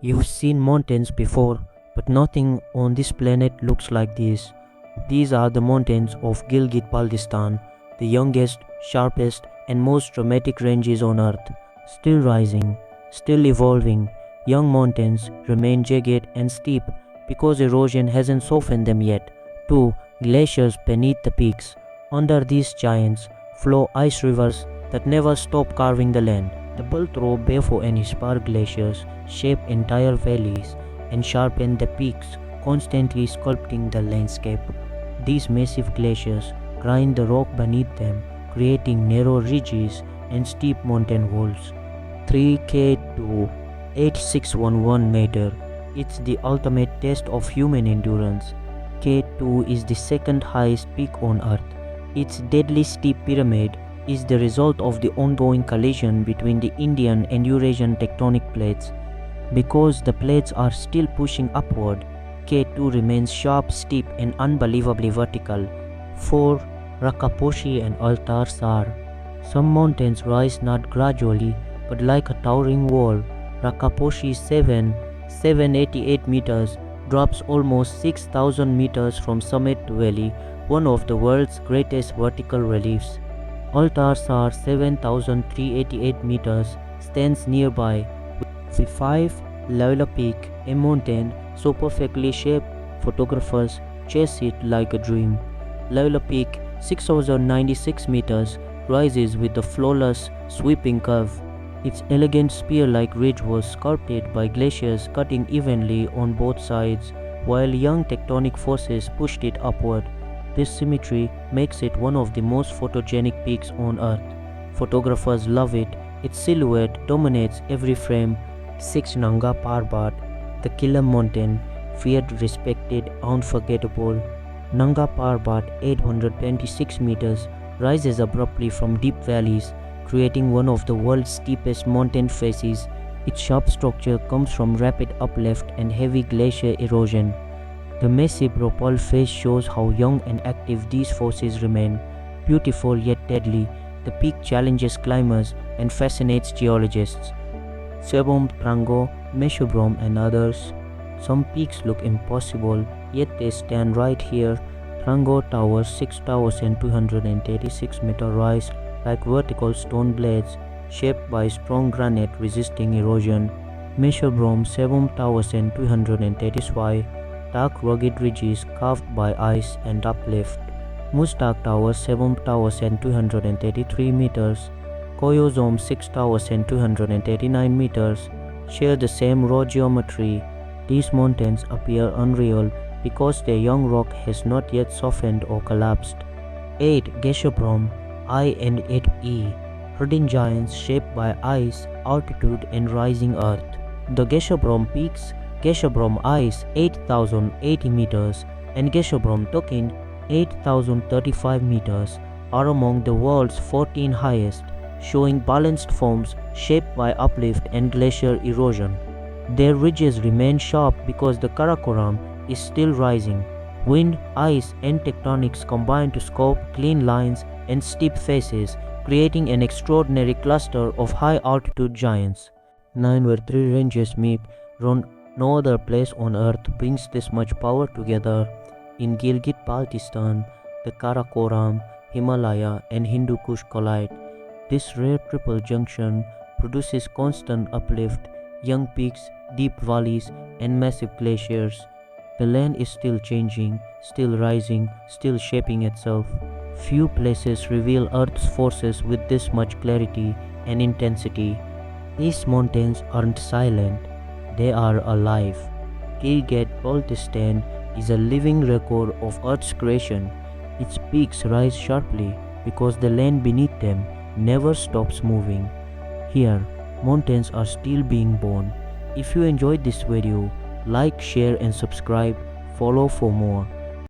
You've seen mountains before, but nothing on this planet looks like this. These are the mountains of Gilgit-Baltistan, the youngest, sharpest, and most dramatic ranges on Earth. Still rising, still evolving, young mountains remain jagged and steep because erosion hasn't softened them yet. 2. Glaciers beneath the peaks. Under these giants flow ice rivers that never stop carving the land. The Baltoro, Biafo, and Hispar glaciers shape entire valleys and sharpen the peaks, constantly sculpting the landscape. These massive glaciers grind the rock beneath them, creating narrow ridges and steep mountain walls. 3K2 8611 meter. It's the ultimate test of human endurance. K2 is the second highest peak on Earth. Its deadly steep pyramid is the result of the ongoing collision between the Indian and Eurasian tectonic plates. Because the plates are still pushing upward, K2 remains sharp, steep, and unbelievably vertical. 4. Rakaposhi and Ultar. Some mountains rise not gradually, but like a towering wall. Rakaposhi 788 meters, drops almost 6,000 meters from summit to valley, one of the world's greatest vertical reliefs. Ultar 7,388 meters, stands nearby. 5. Laila Peak, a mountain so perfectly shaped, photographers chase it like a dream. Laila Peak, 6,096 meters, rises with a flawless, sweeping curve. Its elegant spear-like ridge was sculpted by glaciers cutting evenly on both sides, while young tectonic forces pushed it upward. This symmetry makes it one of the most photogenic peaks on Earth. Photographers love it. Its silhouette dominates every frame. 6. Nanga Parbat, the killer mountain, feared, respected, unforgettable. Nanga Parbat, 826 meters, rises abruptly from deep valleys, creating one of the world's steepest mountain faces. Its sharp structure comes from rapid uplift and heavy glacier erosion. The massive propel face shows how young and active these forces remain. Beautiful yet deadly, the peak challenges climbers and fascinates geologists. 7. Trango, Masherbrum, and others. Some peaks look impossible, yet they stand right here. Trango Towers, 6,286 meter rise like vertical stone blades, shaped by strong granite resisting erosion. Masherbrum, 7,235, dark rugged ridges carved by ice and uplift. Muztagh Tower, 7,233 meters. Koyozom, 6,239 meters, share the same raw geometry. These mountains appear unreal because their young rock has not yet softened or collapsed. 8. Gasherbrum, I and 8E, hidden giants shaped by ice, altitude, and rising earth. The Gasherbrum peaks, Gasherbrum Ice, 8,080 meters, and Gasherbrum Tokin, 8,035 meters, are among the world's 14 highest, showing balanced forms shaped by uplift and glacier erosion. Their ridges remain sharp because the Karakoram is still rising. Wind, ice, and tectonics combine to sculpt clean lines and steep faces, creating an extraordinary cluster of high-altitude giants. 9. Where three ranges meet, no other place on Earth brings this much power together. In Gilgit-Baltistan, the Karakoram, Himalaya, and Hindu Kush collide. This rare triple junction produces constant uplift, young peaks, deep valleys, and massive glaciers. The land is still changing, still rising, still shaping itself. Few places reveal Earth's forces with this much clarity and intensity. These mountains aren't silent, they are alive. Gilgit-Baltistan is a living record of Earth's creation. Its peaks rise sharply because the land beneath them never stops moving. Here, mountains are still being born. If you enjoyed this video, like, share, and subscribe. Follow for more.